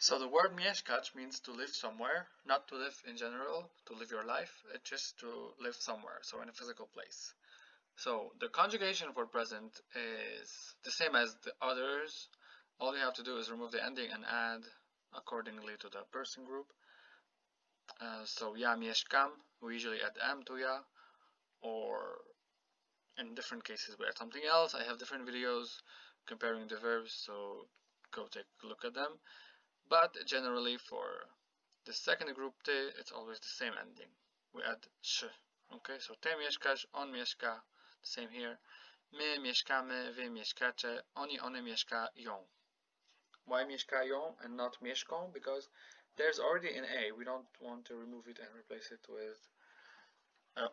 So the word mieszkać means to live somewhere, not to live in general, to live your life, it's just to live somewhere, so in a physical place. So the conjugation for present is the same as the others. All you have to do is remove the ending and add accordingly to the person group. So ja mieszkam, we usually add am to ja, or in different cases we add something else. I have different videos comparing the verbs, so go take a look at them. But generally for the second group ty, it's always the same ending. We add sh. Okay, so ty mieszkasz, on mieszka, the same here. My mieszkamy, wy mieszkacie, oni, one mieszkają. Why mieszkają and not mieszką? Because there's already an A. We don't want to remove it and replace it with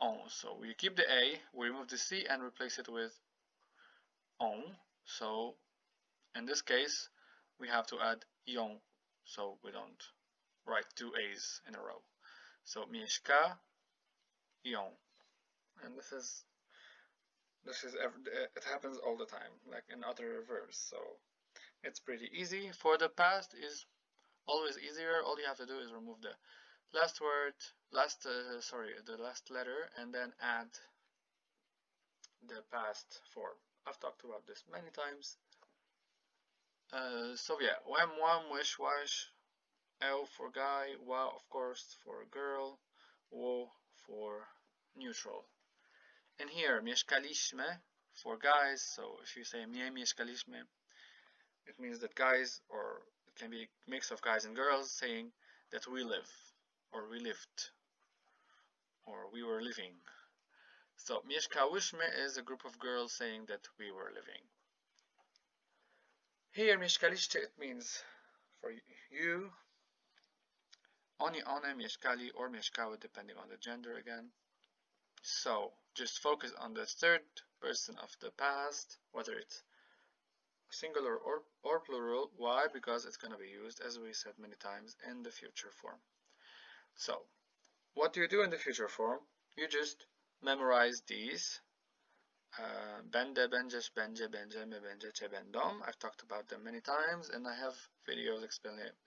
on. So we keep the A, we remove the C and replace it with on. So in this case, we have to add ją, so we don't write two A's in a row. So mieszkają, and this is it happens all the time, like in other verbs. So it's pretty easy. For the past is always easier. All you have to do is remove the last word, the last letter, and then add the past form. I've talked about this many times. So yeah, wham wham, wish wash, L for guy, wa of course for girl, wo for neutral. And here mieszkaliśmy for guys, so if you say my mieszkaliśmy, it means that guys, or it can be a mix of guys and girls saying that we live, or we lived, or we were living. So mieszkałyśmy is a group of girls saying that we were living. Here mieszkaliście, it means for you. Oni, one mieszkali or mieszkały, depending on the gender again. So just focus on the third person of the past, whether it's singular or plural. Why? Because it's going to be used, as we said many times, in the future form. So what do you do in the future form? You just memorize these. Będę, będziesz, będzie, będziemy, będziecie, będą. I've talked about them many times, and I have videos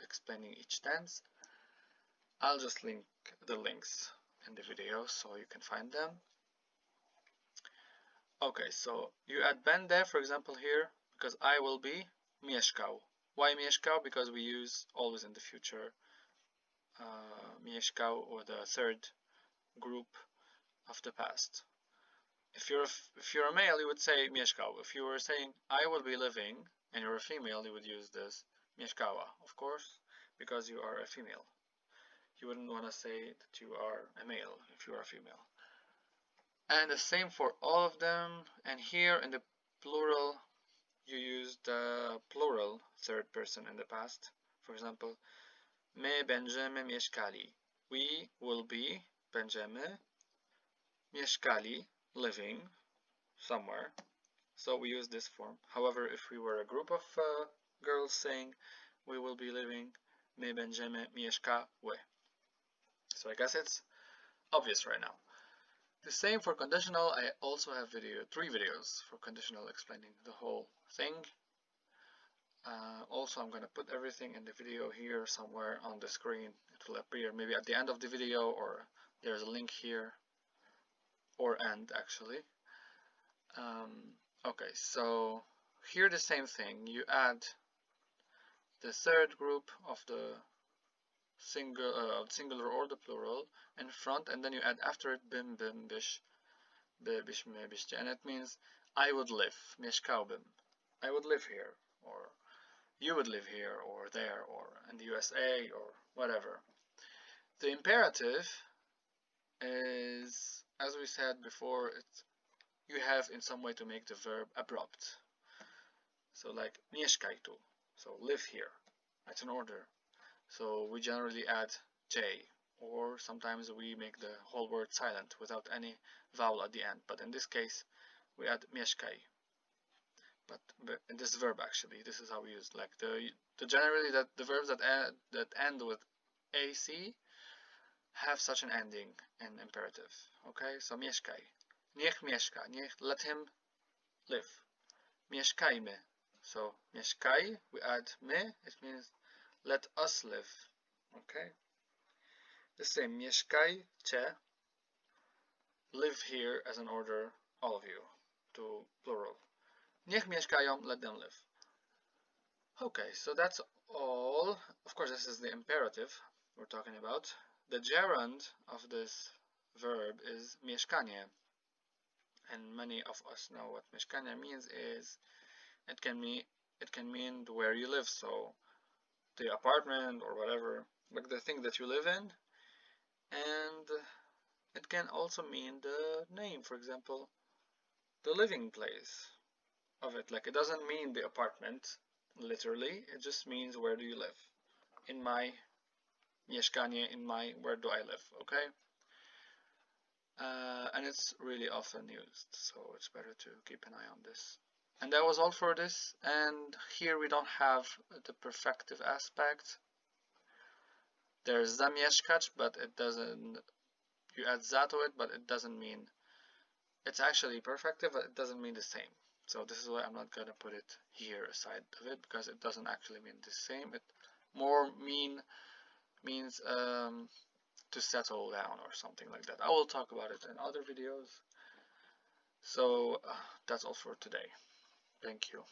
explaining each tense. I'll just link the links in the video so you can find them. Okay, so you add będę, for example, here, because I will be mieszkał. Why mieszkał? Because we use always in the future mieszkał, or the third group of the past. If you're a male, you would say mieszkał. If you were saying I will be living and you're a female, you would use this mieszkała, of course, because you are a female. You wouldn't want to say that you are a male if you are a female. And the same for all of them. And here in the plural, you use the plural third person in the past. For example, my będziemy mieszkali. We will be, będziemy, mieszkali, living somewhere. So we use this form. However, if we were a group of girls saying we will be living, my będziemy mieszkały. So I guess it's obvious right now. The same for conditional. I also have 3 videos for conditional explaining the whole thing. Also, I'm going to put everything in the video here somewhere on the screen. It will appear maybe at the end of the video, or there's a link here, or end actually. Okay, so here the same thing. You add the third group of the singular or the plural in front, and then you add after it bym, bym, byś, by, byśmy, byście, and it means I would live, mieszkałbym. I would live here, or you would live here, or there, or in the USA, or whatever. The imperative is, as we said before, you have in some way to make the verb abrupt. So like mieszkaj tu, so live here. That's an order. So we generally add J, or sometimes we make the whole word silent without any vowel at the end. But in this case, we add mieszkaj. But in this verb actually, this is how we use like generally that the verbs that end with AC have such an ending in imperative. Okay, so mieszkaj. Niech mieszka. Let him live. Mieszkajmy. So mieszkaj, we add my. It means let us live. Okay? The same, mieszkajcie, live here as an order, all of you, to plural. Niech mieszkają, let them live. Okay, so that's all. Of course, this is the imperative we're talking about. The gerund of this verb is mieszkanie. And many of us know what mieszkanie means is it can mean where you live, so the apartment or whatever, like the thing that you live in. And it can also mean the name, for example, the living place of it. Like it doesn't mean the apartment, literally, it just means where do you live. In my mieszkanie, in my where do I live, okay? And it's really often used, so it's better to keep an eye on this. And that was all for this. And here we don't have the perfective aspect. There's zamieszkać, but it doesn't, you add za to it, but it doesn't mean, it's actually perfective, but it doesn't mean the same. So this is why I'm not gonna put it here aside of it, because it doesn't actually mean the same. It more means to settle down or something like that. I will talk about it in other videos. So that's all for today. Thank you.